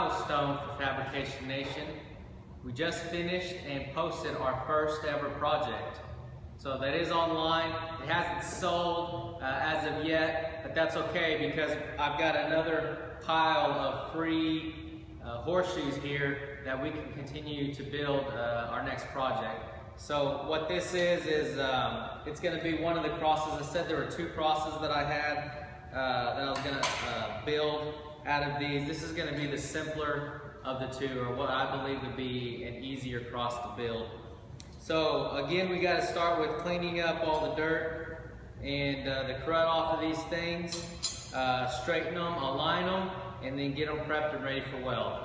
milestone for Fabrication Nation. We just finished and posted our first ever project. So that is online. It hasn't sold as of yet, but that's okay because I've got another pile of free horseshoes here that we can continue to build our next project. So what this is it's going to be one of the crosses. I said there were two crosses that I had that I was going to build out of these. This is going to be the simpler of the two, or what I believe to be an easier cross to build. So again, we got to start with cleaning up all the dirt and the crud off of these things, straighten them, align them, and then get them prepped and ready for weld.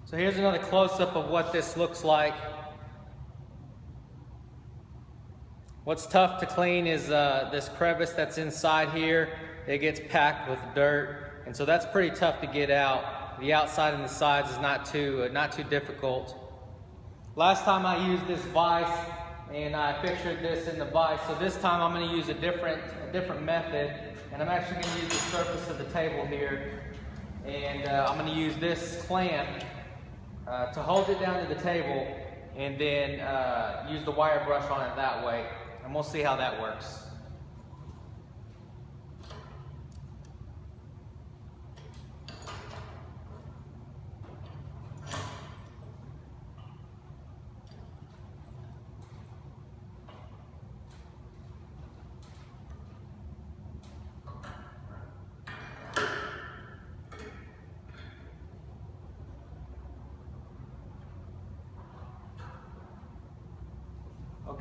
So here's another close-up of what this looks like. What's tough to clean is this crevice that's inside here. It gets packed with dirt, and so that's pretty tough to get out. The outside and the sides is not too difficult. Last time I used this vise, and I fixtured this in the vise. So this time I'm going to use a different method, and I'm actually going to use the surface of the table here, and I'm going to use this clamp to hold it down to the table, and then use the wire brush on it that way. And we'll see how that works.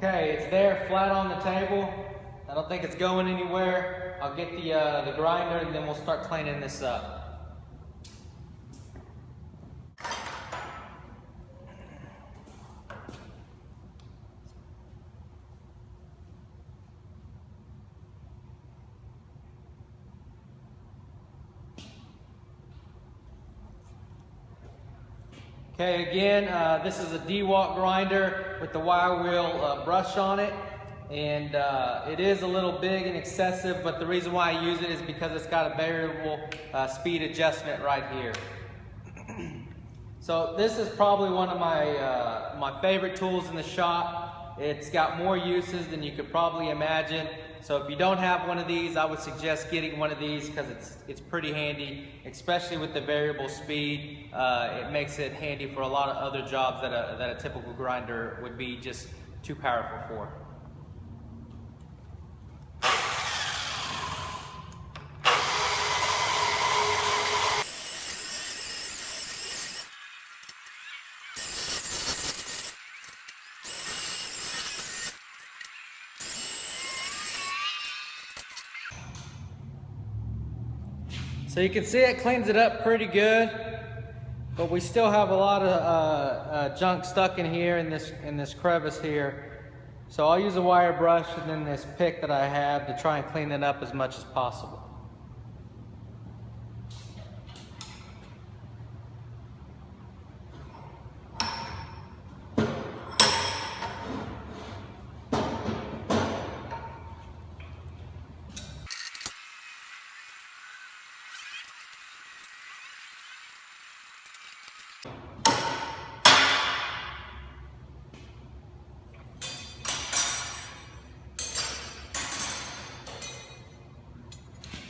Okay, it's there flat on the table. I don't think it's going anywhere. I'll get the grinder and then we'll start cleaning this up. Okay, again, this is a DeWalt grinder with the wire wheel brush on it, and it is a little big and excessive, but the reason why I use it is because it's got a variable speed adjustment right here. So this is probably one of my favorite tools in the shop. It's got more uses than you could probably imagine. So if you don't have one of these, I would suggest getting one of these because it's pretty handy, especially with the variable speed. It makes it handy for a lot of other jobs that a typical grinder would be just too powerful for. So you can see it cleans it up pretty good, but we still have a lot of junk stuck in here in this crevice here. So I'll use a wire brush and then this pick that I have to try and clean it up as much as possible.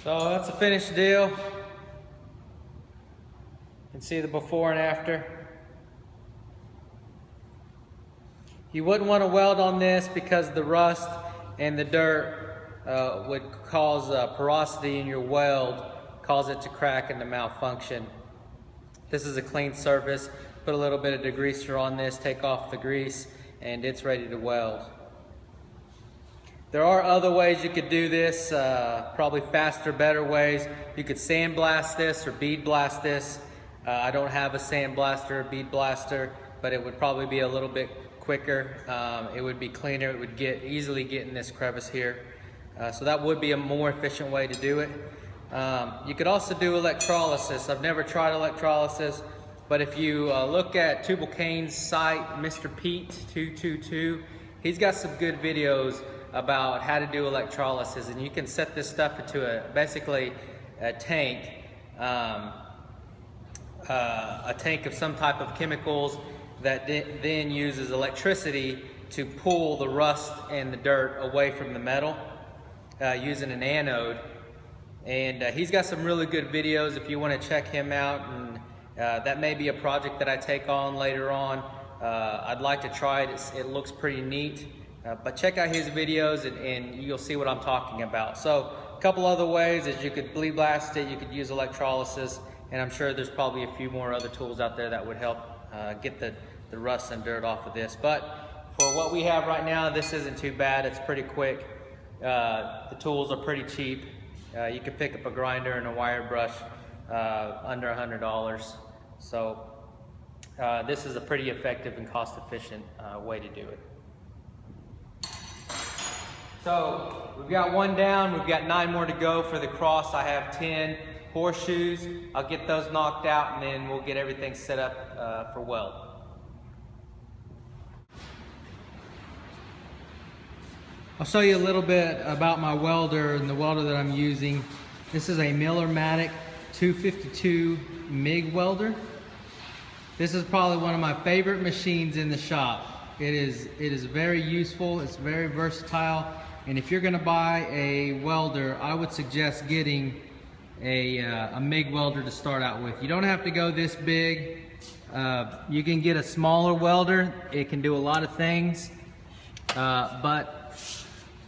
So that's a finished deal. You can see the before and after. You wouldn't want to weld on this because the rust and the dirt would cause porosity in your weld, cause it to crack and to malfunction. This is a clean surface. Put a little bit of degreaser on this, take off the grease, and it's ready to weld. There are other ways you could do this, probably faster, better ways. You could sandblast this or bead blast this. I don't have a sandblaster or bead blaster, but it would probably be a little bit quicker. It would be cleaner. It would easily get in this crevice here. So that would be a more efficient way to do it. You could also do electrolysis. I've never tried electrolysis, but if you look at Tubal Cain's site, Mr. Pete 222, he's got some good videos about how to do electrolysis, and you can set this stuff into basically a tank, a tank of some type of chemicals that then uses electricity to pull the rust and the dirt away from the metal using an anode. And he's got some really good videos if you want to check him out, and that may be a project that I take on later on. I'd like to try it. It looks pretty neat, but check out his videos and you'll see what I'm talking about. So a couple other ways is you could bleed blast it, you could use electrolysis, and I'm sure there's probably a few more other tools out there that would help get the rust and dirt off of this. But for what we have right now, this isn't too bad. It's pretty quick. The tools are pretty cheap. You can pick up a grinder and a wire brush under $100. So this is a pretty effective and cost-efficient way to do it. So we've got one down. We've got 9 more to go for the cross. I have 10 horseshoes. I'll get those knocked out, and then we'll get everything set up for weld. I'll show you a little bit about my welder and the welder that I'm using. This is a Miller-Matic 252 MIG welder. This is probably one of my favorite machines in the shop. It is very useful, it's very versatile, and if you're gonna buy a welder, I would suggest getting a MIG welder to start out with. You don't have to go this big. You can get a smaller welder. It can do a lot of things, but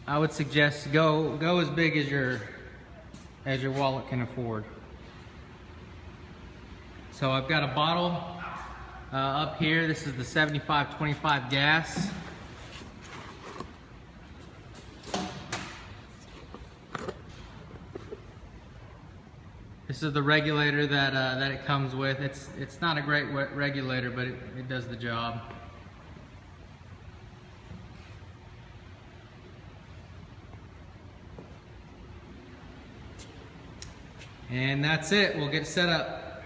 I would suggest go as big as your wallet can afford. So I've got a bottle up here. This is the 7525 gas. This is the regulator that it comes with. It's not a great regulator, but it does the job. And that's it. We'll get set up.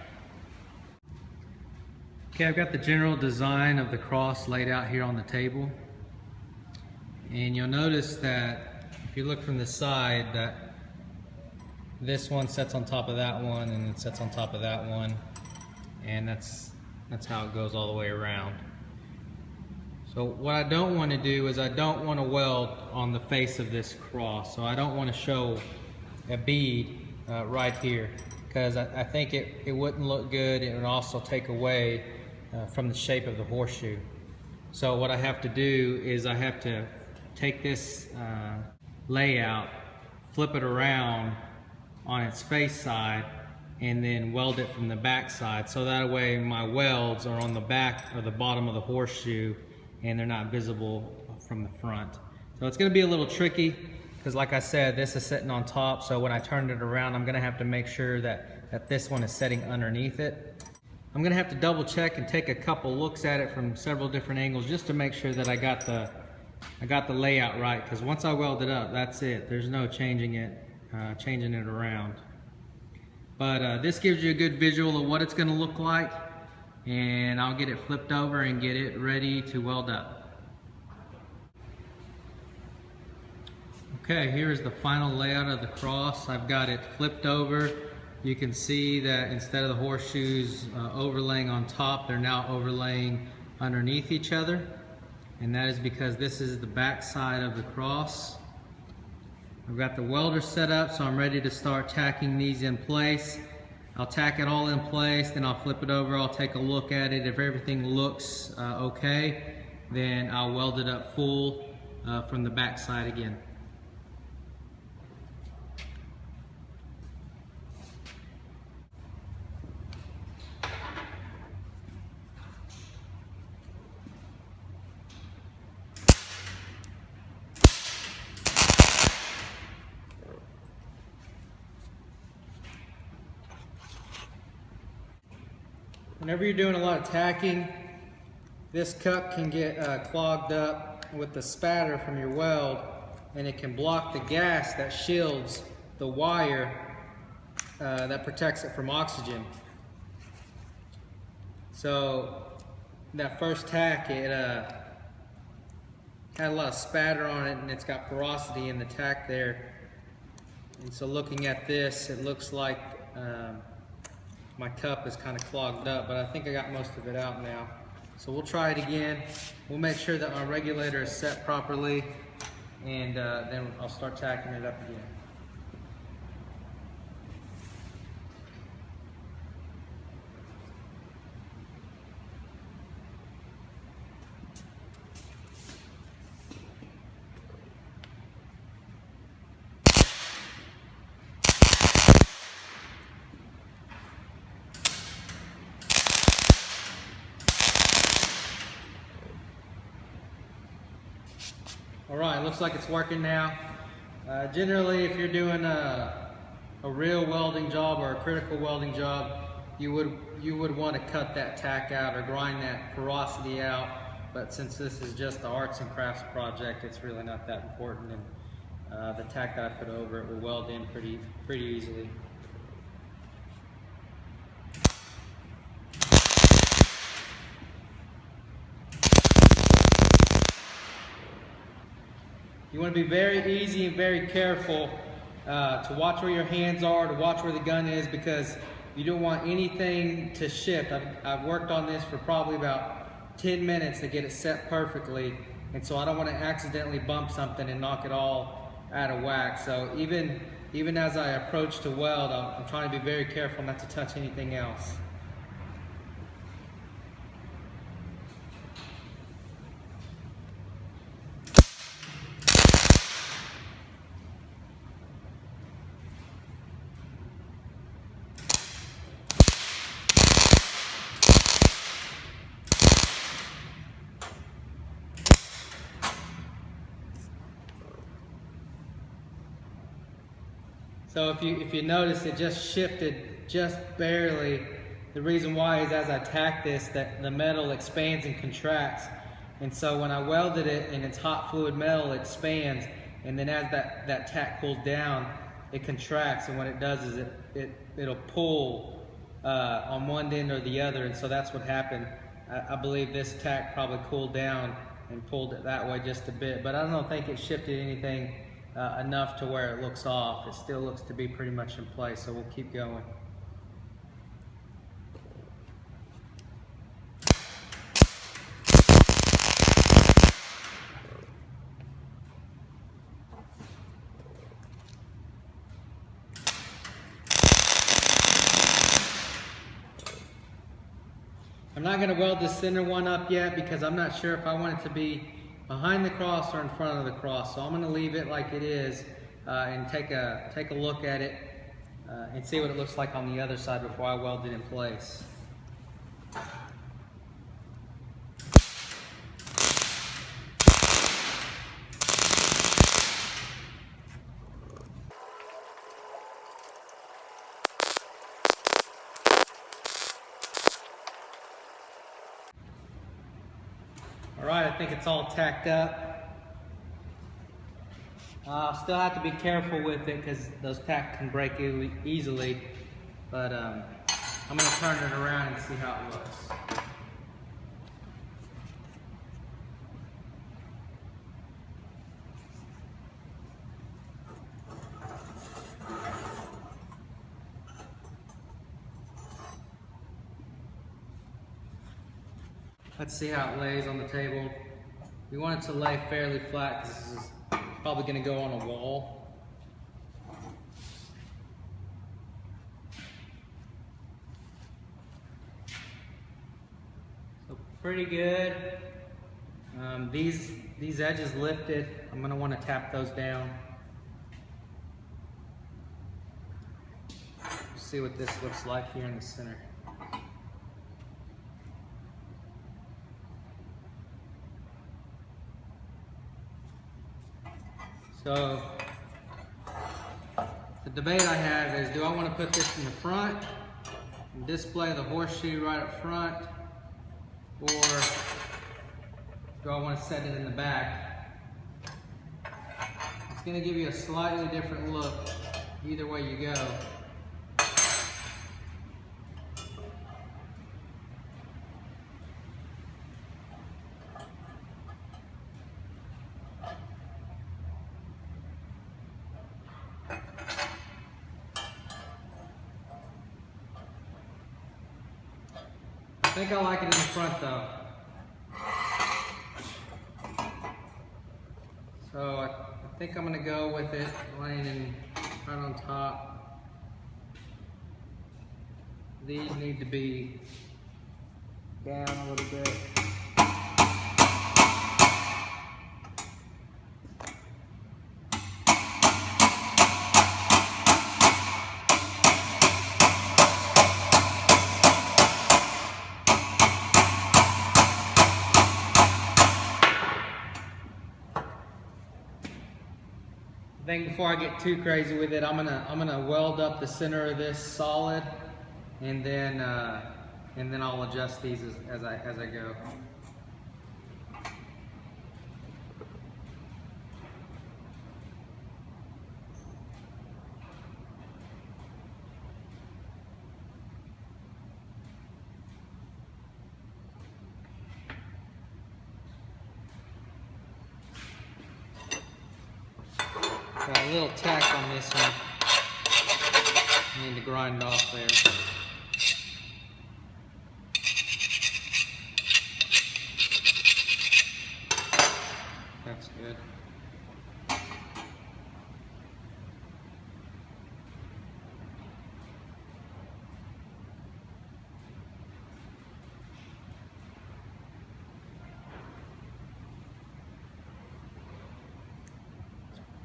Okay, I've got the general design of the cross laid out here on the table. And you'll notice that if you look from the side, that this one sets on top of that one, and it sets on top of that one. And that's how it goes all the way around. So what I don't want to do is I don't want to weld on the face of this cross. So I don't want to show a bead right here, because I think it wouldn't look good. It would also take away from the shape of the horseshoe. So what I have to do is I have to take this layout, flip it around on its face side, and then weld it from the back side, so that way my welds are on the back or the bottom of the horseshoe and they're not visible from the front. So it's going to be a little tricky, because like I said, this is sitting on top, so when I turn it around, I'm gonna have to make sure that this one is setting underneath it. I'm gonna have to double check and take a couple looks at it from several different angles just to make sure that I got the layout right, because once I weld it up, that's it. There's no changing it around. But this gives you a good visual of what it's gonna look like, and I'll get it flipped over and get it ready to weld up. Okay, here's the final layout of the cross. I've got it flipped over. You can see that instead of the horseshoes overlaying on top, they're now overlaying underneath each other. And that is because this is the back side of the cross. I've got the welder set up, so I'm ready to start tacking these in place. I'll tack it all in place, then I'll flip it over, I'll take a look at it. If everything looks okay, then I'll weld it up full from the back side again. Whenever you're doing a lot of tacking, this cup can get clogged up with the spatter from your weld, and it can block the gas that shields the wire that protects it from oxygen. So that first tack, had a lot of spatter on it, and it's got porosity in the tack there. And so looking at this, it looks like my cup is kind of clogged up, but I think I got most of it out now. So we'll try it again. We'll make sure that our regulator is set properly, and then I'll start tacking it up again. All right, looks like it's working now. Generally, if you're doing a real welding job or a critical welding job, you would want to cut that tack out or grind that porosity out. But since this is just the arts and crafts project, it's really not that important, and the tack that I put over it will weld in pretty easily. You want to be very easy and very careful to watch where your hands are, to watch where the gun is, because you don't want anything to shift. I've worked on this for probably about 10 minutes to get it set perfectly, and so I don't want to accidentally bump something and knock it all out of whack. So even as I approach to weld, I'm trying to be very careful not to touch anything else. So if you notice, it just shifted just barely. The reason why is as I tack this, that the metal expands and contracts. And so when I welded it and it's hot fluid metal, it expands. And then as that tack cools down, it contracts. And what it does is it'll pull on one end or the other. And so that's what happened. I believe this tack probably cooled down and pulled it that way just a bit. But I don't think it shifted anything enough to where it looks off. It still looks to be pretty much in place, so we'll keep going. I'm not going to weld the center one up yet because I'm not sure if I want it to be behind the cross or in front of the cross. So I'm going to leave it like it is and take a look at it and see what it looks like on the other side before I weld it in place. All right, I think it's all tacked up. I'll still have to be careful with it because those tacks can break easily, but I'm going to turn it around and see how it looks. Let's see how it lays on the table. We want it to lay fairly flat because this is probably going to go on a wall. So pretty good. These edges lifted. I'm going to want to tap those down. See what this looks like here in the center. So the debate I have is, do I want to put this in the front and display the horseshoe right up front, or do I want to set it in the back? It's going to give you a slightly different look either way you go. think I like it in the front though. So I think I'm gonna go with it laying in right on top. These need to be down a little bit. I think before I get too crazy with it, I'm gonna weld up the center of this solid, and then I'll adjust these as I go. Got a little tack on this one. I need to grind off there. That's good.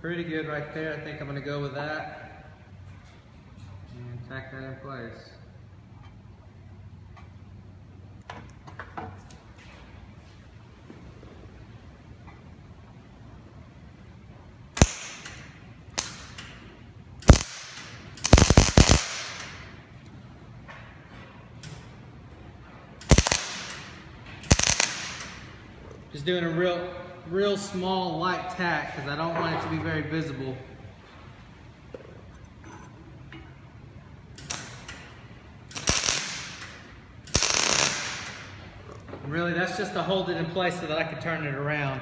Pretty good right there. I think I'm going to go with that and tack that in place. Just doing a real small light tack because I don't want it to be very visible. And really, that's just to hold it in place so that I can turn it around.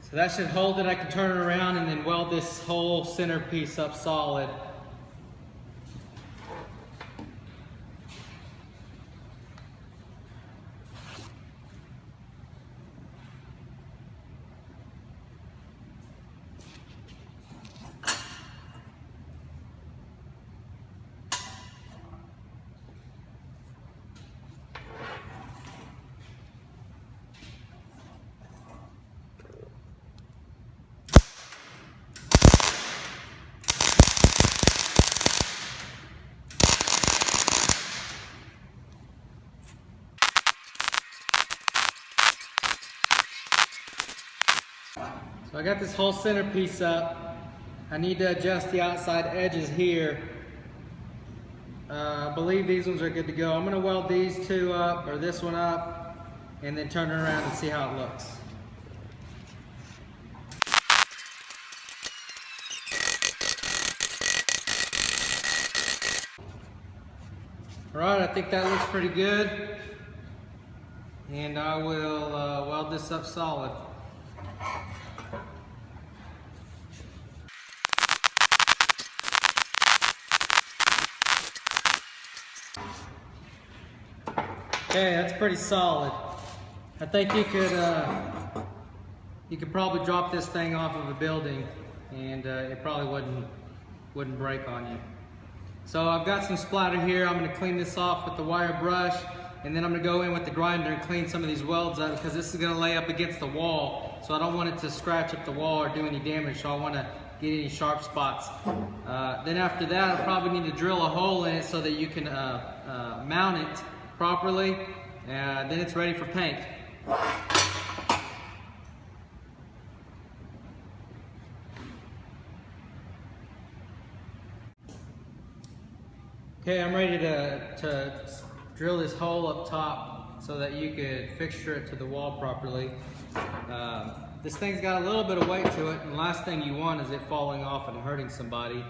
So that should hold it. I can turn it around and then weld this whole center piece up solid. So I got this whole center piece up. I need to adjust the outside edges here. I believe these ones are good to go. I'm going to weld these two up, or this one up, and then turn it around and see how it looks. Alright, I think that looks pretty good. And I will weld this up solid. Okay, that's pretty solid. I think you could probably drop this thing off of a building and it probably wouldn't break on you. So I've got some splatter here. I'm going to clean this off with the wire brush, and then I'm going to go in with the grinder and clean some of these welds up because this is going to lay up against the wall. So I don't want it to scratch up the wall or do any damage, so I want to get any sharp spots. Then after that, I'll probably need to drill a hole in it so that you can mount it properly. Then it's ready for paint. Okay, I'm ready to drill this hole up top so that you could fixture it to the wall properly. This thing's got a little bit of weight to it, and the last thing you want is it falling off and hurting somebody.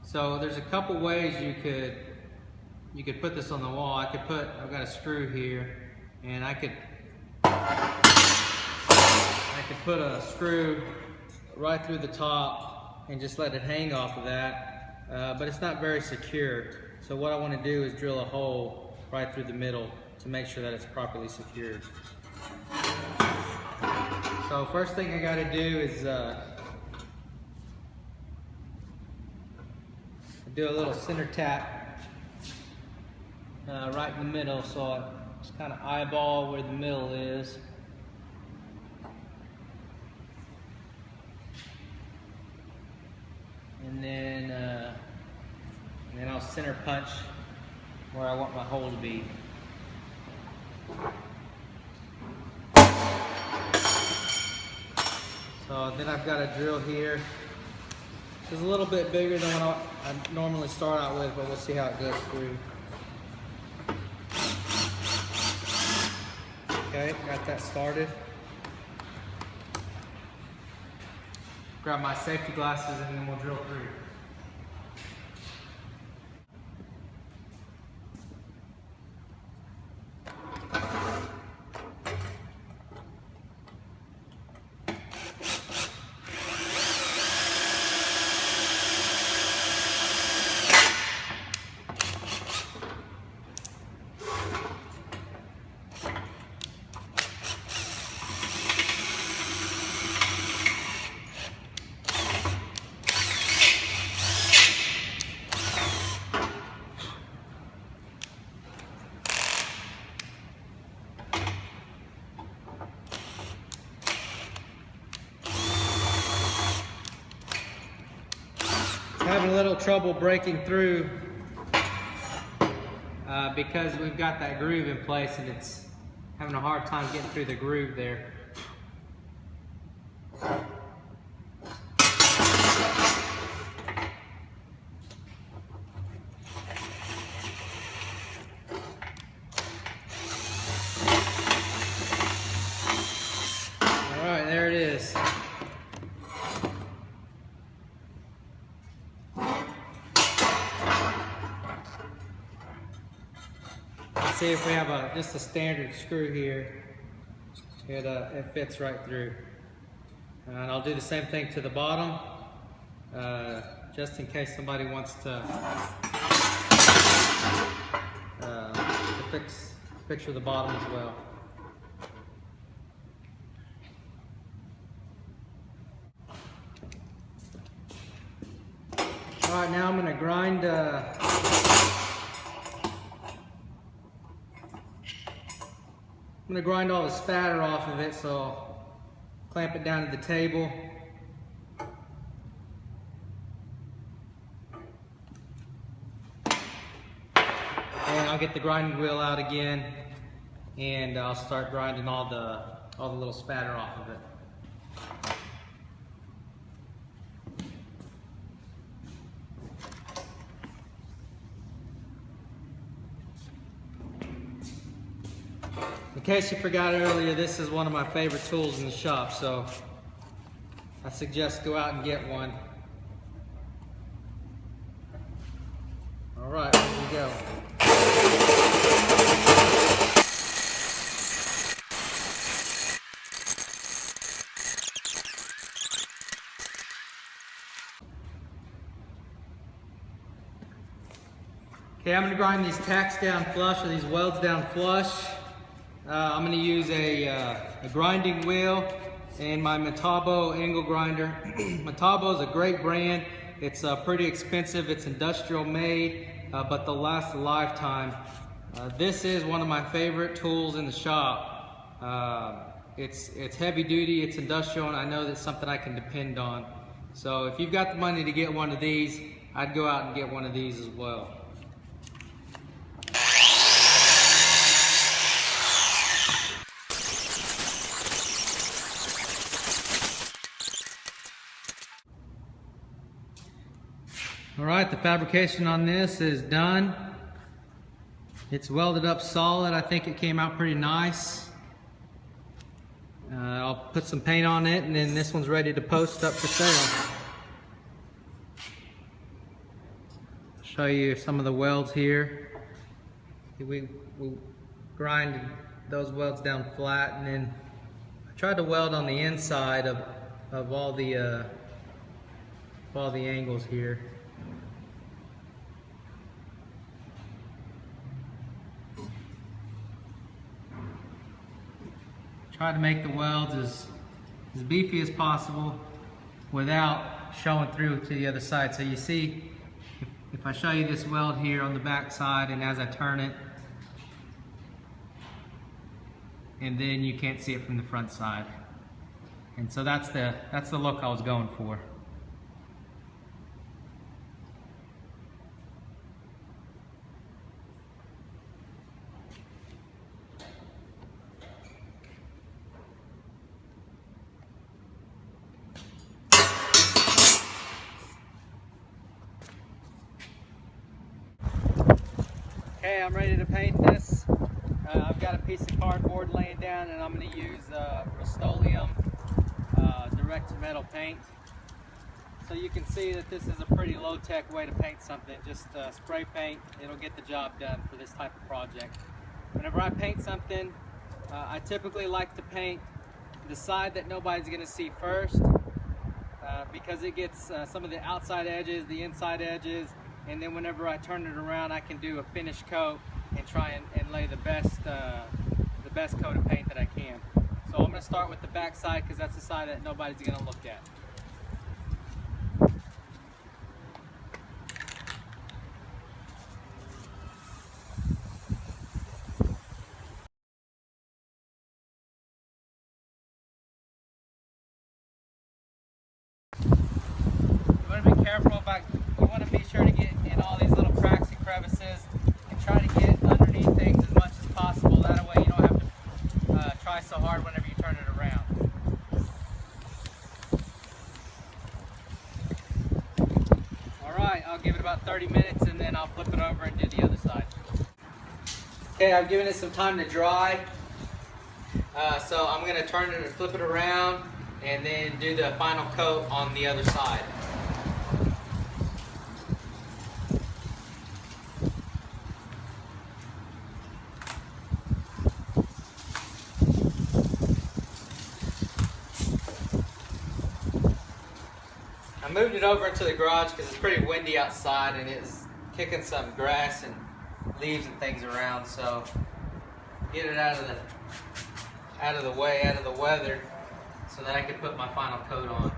So there's a couple ways you could put this on the wall. I've got a screw here, and I could I could put a screw right through the top and just let it hang off of that, but it's not very secure. So what I want to do is drill a hole right through the middle to make sure that it's properly secured. So first thing I got to do is do a little center tap right in the middle, so I just kind of eyeball where the middle is. And then I'll center punch where I want my hole to be. So then I've got a drill here. It's a little bit bigger than what I normally start out with, but we'll see how it goes through. Okay, got that started. Grab my safety glasses and then we'll drill through. Having a little trouble breaking through because we've got that groove in place and it's having a hard time getting through the groove there. All right, there it is. See if we have just a standard screw here. It fits right through. And I'll do the same thing to the bottom, just in case somebody wants to fixture the bottom as well. All right, now I'm going to grind. I'm going to grind all the spatter off of it, so clamp it down to the table. And I'll get the grinding wheel out again, and I'll start grinding all the little spatter off of it. In case you forgot earlier, this is one of my favorite tools in the shop, so I suggest go out and get one. All right, here we go. Okay, I'm going to grind these tacks down flush, or these welds down flush. I'm going to use a grinding wheel and my Metabo angle grinder. Metabo is a great brand. It's pretty expensive. It's industrial made, but they'll last a lifetime. This is one of my favorite tools in the shop. It's heavy duty, it's industrial, and I know that's something I can depend on. So if you've got the money to get one of these, I'd go out and get one of these as well. All right, the fabrication on this is done. It's welded up solid. I think it came out pretty nice. I'll put some paint on it, and then this one's ready to post up for sale. Show you some of the welds here. We grind those welds down flat, and then Tried to weld on the inside of all the angles here. Try to make the welds as beefy as possible without showing through to the other side. So you see, if I show you this weld here on the back side, and as I turn it, and then you can't see it from the front side. And so that's the look I was going for. Okay, I'm ready to paint this. I've got a piece of cardboard laying down, and I'm going to use Rust-Oleum direct metal paint. So you can see that this is a pretty low-tech way to paint something. Just spray paint, it'll get the job done for this type of project. Whenever I paint something, I typically like to paint the side that nobody's going to see first, because it gets some of the outside edges, the inside edges, and then whenever I turn it around, I can do a finish coat and try and lay the best coat of paint that I can. So I'm going to start with the back side because that's the side that nobody's going to look at. You want to be careful about, you want to be sure to get in all these little cracks and crevices and try to get underneath things as much as possible. That way you don't have to try so hard whenever you turn it around. Alright, I'll give it about 30 minutes and then I'll flip it over and do the other side. Okay, I've given it some time to dry. So I'm going to turn it and flip it around and then do the final coat on the other side. I moved it over into the garage because it's pretty windy outside and it's kicking some grass and leaves and things around, so get it out of the way, out of the weather, so that I can put my final coat on.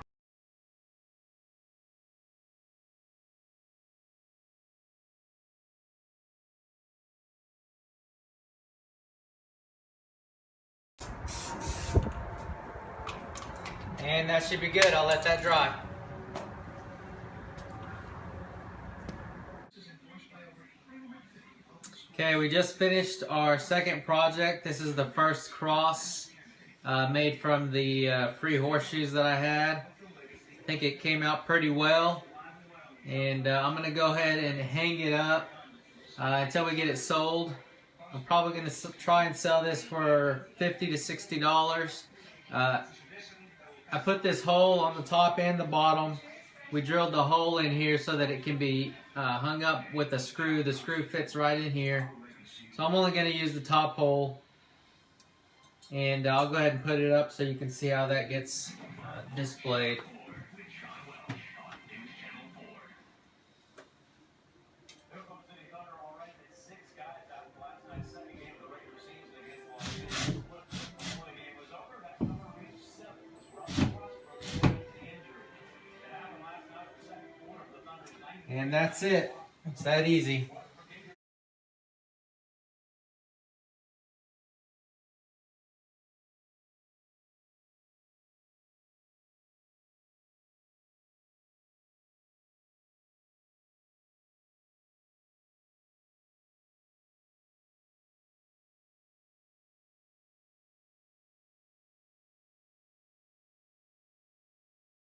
And that should be good. I'll let that dry. Okay, we just finished our second project. This is the first cross made from the free horseshoes that I had. I think it came out pretty well. And I'm going to go ahead and hang it up until we get it sold. I'm probably going to try and sell this for $50 to $60. I put this hole on the top and the bottom. We drilled the hole in here so that it can be hung up with a screw. The screw fits right in here. So I'm only going to use the top hole. And I'll go ahead and put it up so you can see how that gets displayed. And that's it. It's that easy.